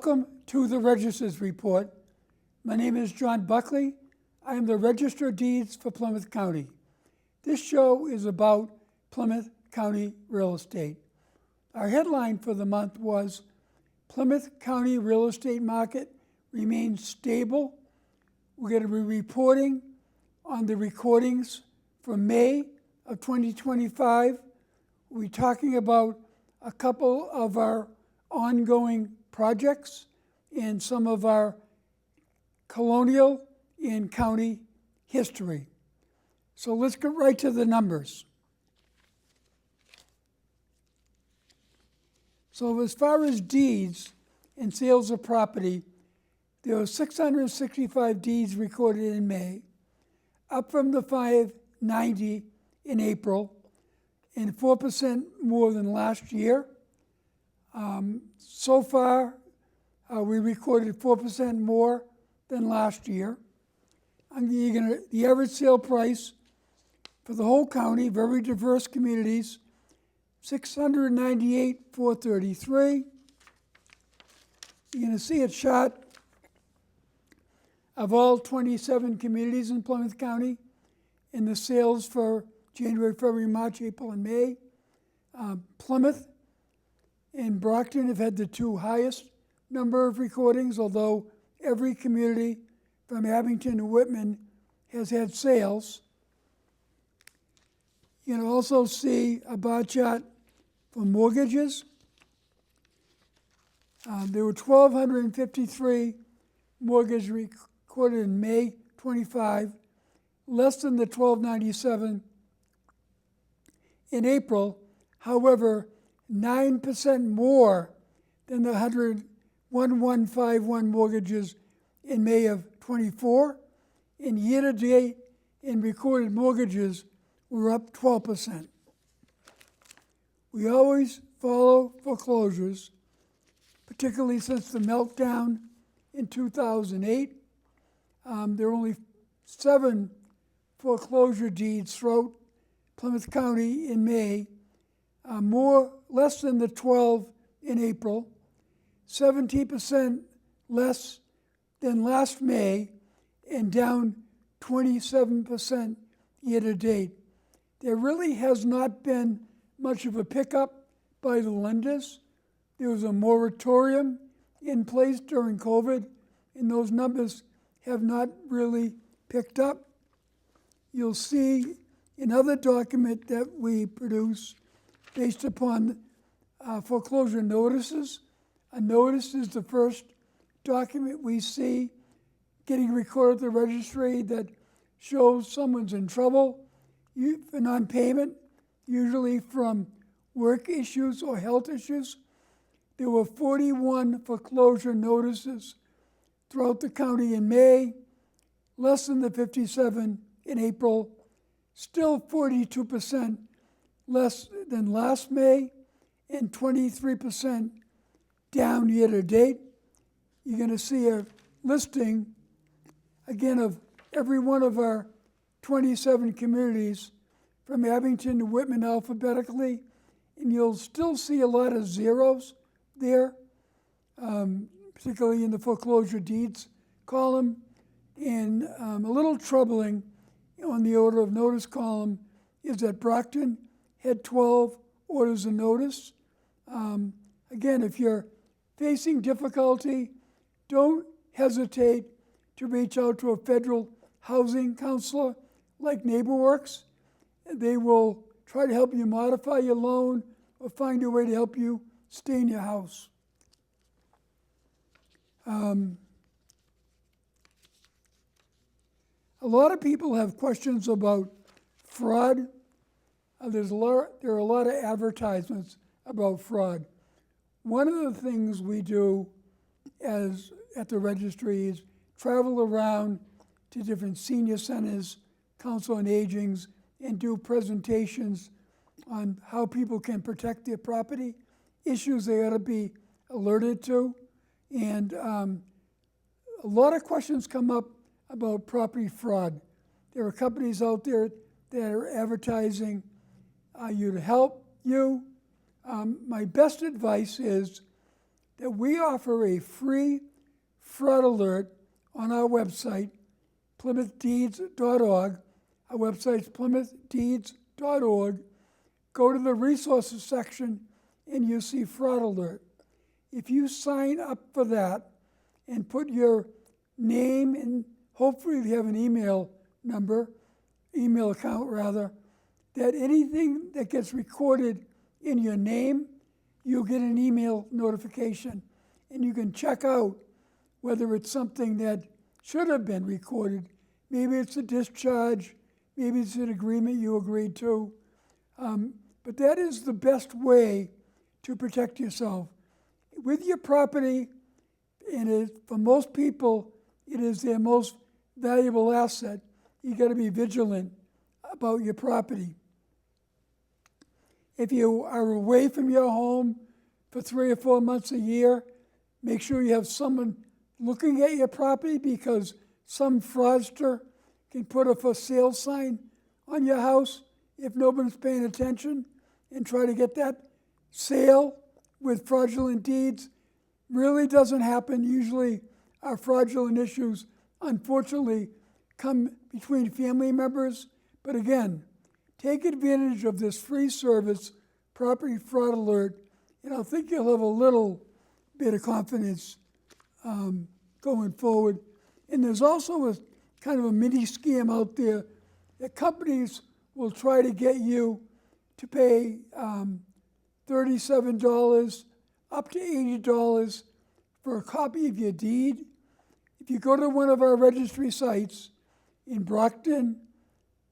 Welcome to the Register's Report. My name is John Buckley. I am the Register of Deeds for Plymouth County. This show is about Plymouth County real estate. Our headline for the month was Plymouth County real estate market remains stable. We're going to be reporting on the recordings for May of 2025. We'll be talking about a couple of our ongoing projects and some of our colonial and county history. So let's get right to the numbers. So as far as deeds and sales of property, there were 665 deeds recorded in May, up from the 590 in April, and 4% more than last year. So far, we recorded 4% more than last year. The average sale price for the whole county, very diverse communities, $698,433. You're going to see a chart of all 27 communities in Plymouth County and the sales for January, February, March, April, and May. Plymouth and Brockton have had the two highest number of recordings, although every community from Abington to Whitman has had sales. You can also see a bar chart for mortgages. There were 1,253 mortgages recorded in May 25, less than the 1,297 in April. However, 9% more than the 1,151 mortgages in May of 24, and year-to-date in recorded mortgages were up 12%. We always follow foreclosures, particularly since the meltdown in 2008. There are only 7 foreclosure deeds throughout Plymouth County in May, less than the 12 in April, 17% less than last May, and down 27% year-to-date. There really has not been much of a pickup by the lenders. There was a moratorium in place during COVID, and those numbers have not really picked up. You'll see another document that we produce based upon foreclosure notices. A notice is the first document we see getting recorded at the registry that shows someone's in trouble for non-payment, usually from work issues or health issues. There were 41 foreclosure notices throughout the county in May, less than the 57 in April, still 42% less than last May, and 23% down year-to-date. You're going to see a listing, again, of every one of our 27 communities from Abington to Whitman alphabetically, and you'll still see a lot of zeros there, particularly in the foreclosure deeds column, and a little troubling on the order of notice column is that Brockton had 12 orders of notice. Again, if you're facing difficulty, don't hesitate to reach out to a federal housing counselor like NeighborWorks. They will try to help you modify your loan or find a way to help you stay in your house. A lot of people have questions about fraud. There are a lot of advertisements about fraud. One of the things we do at the registry is travel around to different senior centers, council on agings, and do presentations on how people can protect their property, issues they ought to be alerted to. And a lot of questions come up about property fraud. There are companies out there that are advertising you to help you. My best advice is that we offer a free fraud alert on our website, PlymouthDeeds.org. Our website's PlymouthDeeds.org. Go to the resources section and you see fraud alert. If you sign up for that and put your name and hopefully you have an email account rather, that anything that gets recorded in your name, you'll get an email notification and you can check out whether it's something that should have been recorded. Maybe it's a discharge, maybe it's an agreement you agreed to. But that is the best way to protect yourself. With your property, and for most people, it is their most valuable asset. You got to be vigilant about your property. If you are away from your home for 3 or 4 months a year, make sure you have someone looking at your property, because some fraudster can put a for sale sign on your house if nobody's paying attention and try to get that sale with fraudulent deeds. Really doesn't happen. Usually our fraudulent issues, unfortunately, come between family members. But again, take advantage of this free service, Property Fraud Alert, and I think you'll have a little bit of confidence going forward. And there's also a kind of a mini scam out there that companies will try to get you to pay $37 up to $80 for a copy of your deed. If you go to one of our registry sites in Brockton,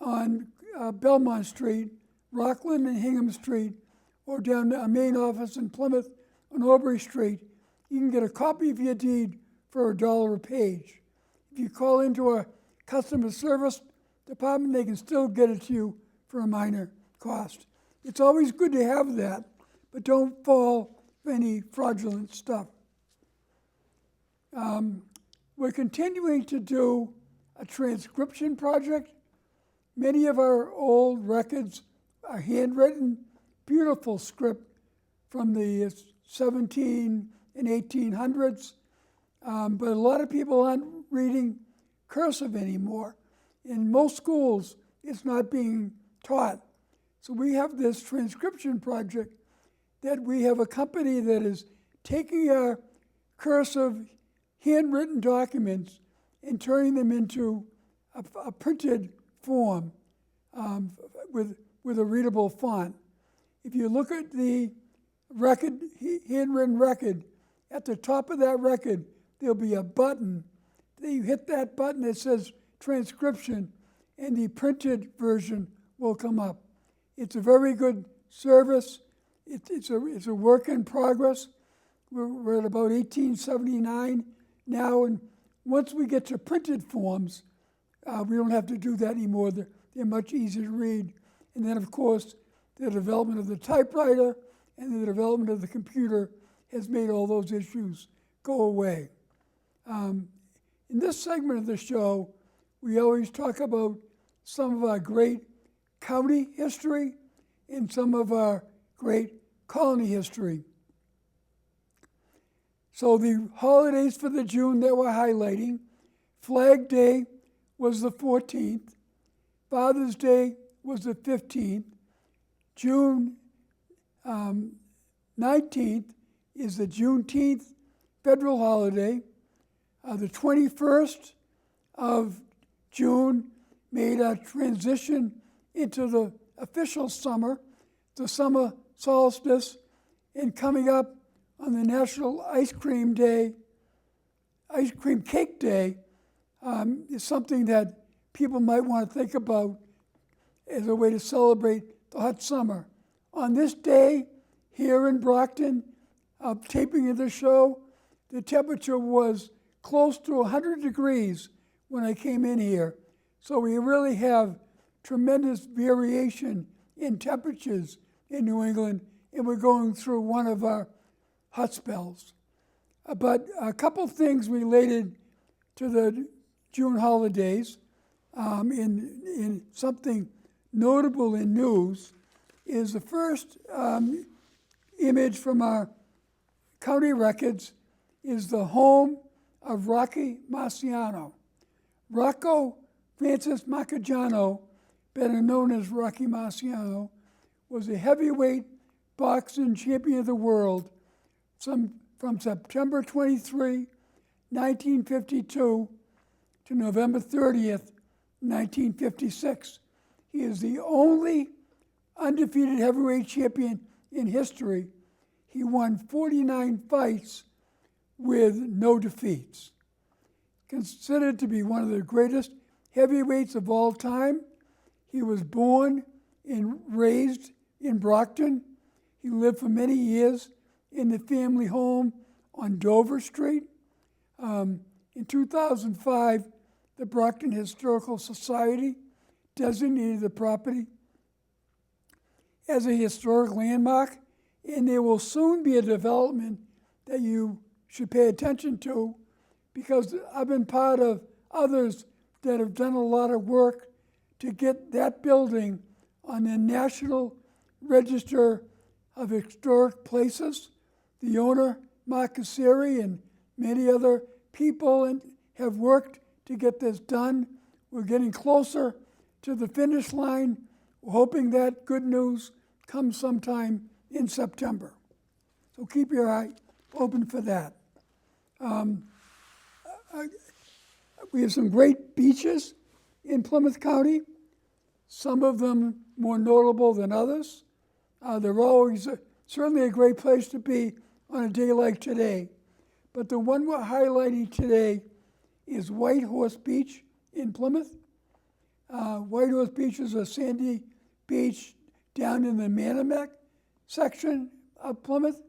on Belmont Street, Rockland and Hingham Street, or down to our main office in Plymouth on Aubrey Street, you can get a copy of your deed for $1 a page. If you call into our customer service department, they can still get it to you for a minor cost. It's always good to have that, but don't fall for any fraudulent stuff. We're continuing to do a transcription project. Many of our old records are handwritten, beautiful script from the 17 and 1800s, but a lot of people aren't reading cursive anymore. In most schools, it's not being taught. So we have this transcription project that we have a company that is taking our cursive handwritten documents and turning them into a printed form with a readable font. If you look at the record, handwritten record, at the top of that record, there'll be a button. You hit that button that says transcription, and the printed version will come up. It's a very good service. It's a work in progress. We're at about 1879 now, and once we get to printed forms, we don't have to do that anymore. They're much easier to read. And then, of course, the development of the typewriter and the development of the computer has made all those issues go away. In this segment of the show, we always talk about some of our great county history and some of our great colony history. So the holidays for the June that we're highlighting: Flag Day was the 14th, Father's Day was the 15th, June 19th is the Juneteenth federal holiday. The 21st of June made a transition into the official summer, the summer solstice, and coming up on the National Ice Cream Cake Day, is something that people might want to think about as a way to celebrate the hot summer. On this day, here in Brockton, taping of the show, the temperature was close to 100 degrees when I came in here. So we really have tremendous variation in temperatures in New England, and we're going through one of our hot spells. But a couple things related to the June holidays, in something notable in news, is the first image from our County Records is the home of Rocky Marciano. Rocco Francis Marcagiano, better known as Rocky Marciano, was a heavyweight boxing champion of the world from September 23, 1952 to November 30th, 1956. He is the only undefeated heavyweight champion in history. He won 49 fights with no defeats. Considered to be one of the greatest heavyweights of all time, he was born and raised in Brockton. He lived for many years in the family home on Dover Street. In 2005, the Brockton Historical Society designated the property as a historic landmark, and there will soon be a development that you should pay attention to, because I've been part of others that have done a lot of work to get that building on the National Register of Historic Places. The owner, Mark Casseri, and many other people have worked to get this done. We're getting closer to the finish line. We're hoping that good news comes sometime in September. So keep your eye open for that. We have some great beaches in Plymouth County, some of them more notable than others. They're always certainly a great place to be on a day like today. But the one we're highlighting today is White Horse Beach in Plymouth. White Horse Beach is a sandy beach down in the Manamek section of Plymouth.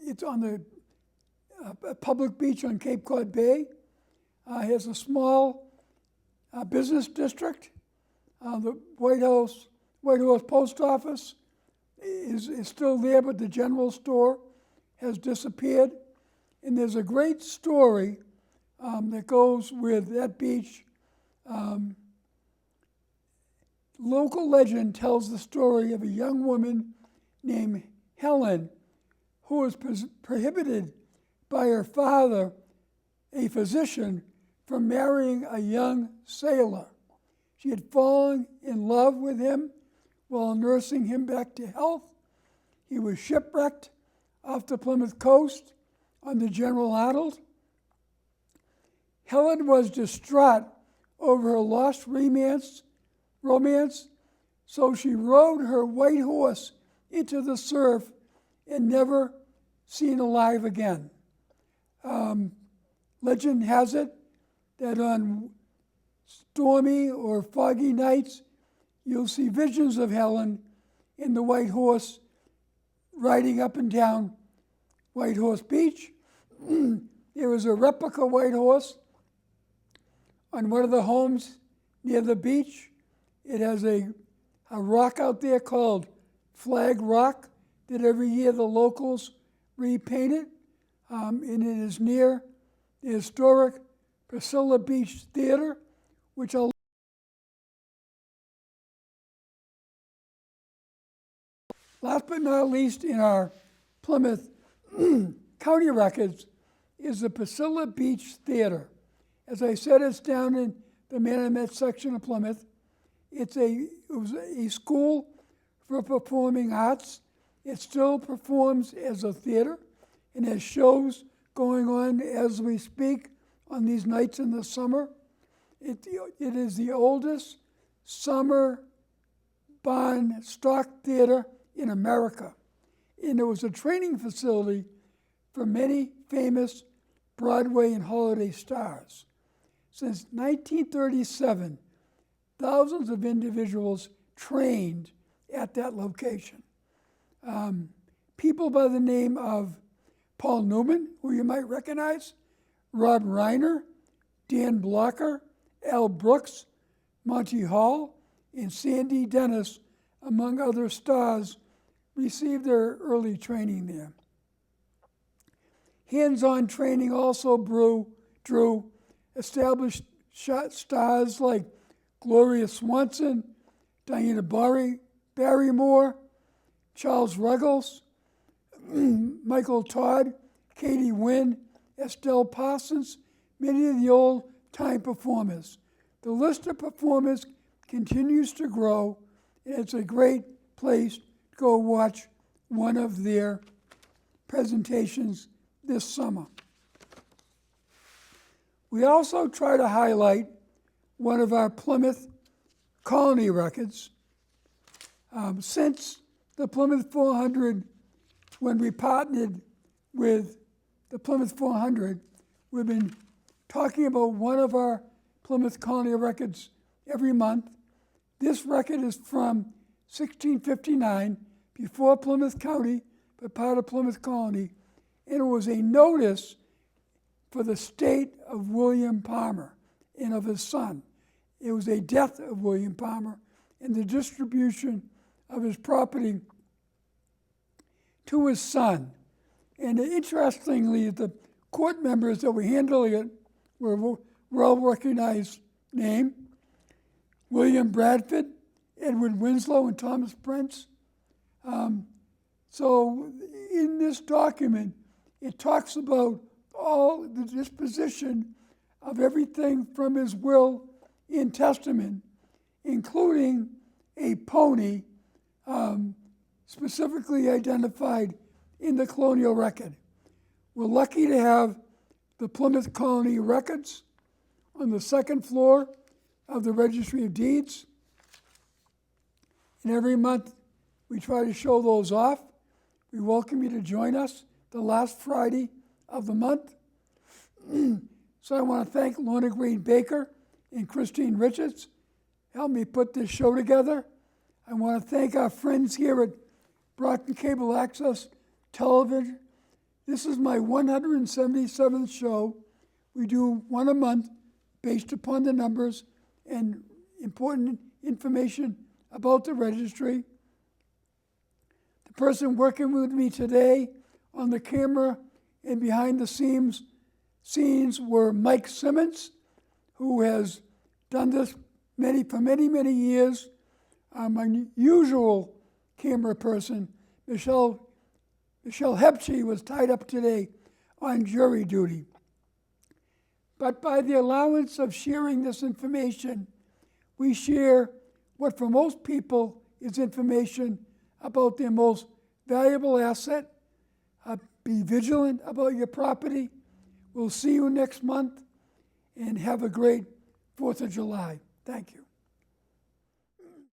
It's on the public beach on Cape Cod Bay. It has a small business district. The White Horse Post Office is still there, but the general store has disappeared. And there's a great story that goes with that beach. Local legend tells the story of a young woman named Helen who was prohibited by her father, a physician, from marrying a young sailor. She had fallen in love with him while nursing him back to health. He was shipwrecked off the Plymouth coast on the General Arnold. Helen was distraught over her lost romance, so she rode her white horse into the surf and never seen alive again. Legend has it that on stormy or foggy nights, you'll see visions of Helen in the White Horse riding up and down White Horse Beach. There was a replica White Horse on one of the homes near the beach. It has a rock out there called Flag Rock that every year the locals repaint it, and it is near the historic Priscilla Beach Theater, which I'll last but not least in our Plymouth County records is the Priscilla Beach Theater. As I said, it's down in the Manamet section of Plymouth. It was a school for performing arts. It still performs as a theater and has shows going on as we speak on these nights in the summer. It is the oldest summer barn stock theater in America. And it was a training facility for many famous Broadway and holiday stars. Since 1937, thousands of individuals trained at that location. People by the name of Paul Newman, who you might recognize, Rob Reiner, Dan Blocker, Al Brooks, Monty Hall, and Sandy Dennis, among other stars, received their early training there. Hands-on training also drew established stars like Gloria Swanson, Diana Barrymore, Charles Ruggles, Michael Todd, Katie Wynn, Estelle Parsons, many of the old-time performers. The list of performers continues to grow, and it's a great place to go watch one of their presentations this summer. We also try to highlight one of our Plymouth Colony records. Since the Plymouth 400, when we partnered with the Plymouth 400, we've been talking about one of our Plymouth Colony records every month. This record is from 1659, before Plymouth County, but part of Plymouth Colony, and it was a notice for the state of William Palmer and of his son. It was a death of William Palmer and the distribution of his property to his son. And interestingly, the court members that were handling it were a well-recognized name: William Bradford, Edward Winslow, and Thomas Prince. So in this document, it talks about all the disposition of everything from his will and testament, including a pony specifically identified in the colonial record. We're lucky to have the Plymouth Colony records on the second floor of the Registry of Deeds. And every month we try to show those off. We welcome you to join us the last Friday of the month. So I want to thank Lorna Green Baker and Christine Richards, helped me put this show together. I want to thank our friends here at Brockton Cable Access Television. This is my 177th show. We do one a month based upon the numbers and important information about the registry. The person working with me today on the camera and behind the scenes were Mike Simmons, who has done this for many years. My usual camera person, Michelle Hepchey, was tied up today on jury duty. But by the allowance of sharing this information, we share what for most people is information about their most valuable asset. Be vigilant about your property. We'll see you next month, and have a great 4th of July. Thank you.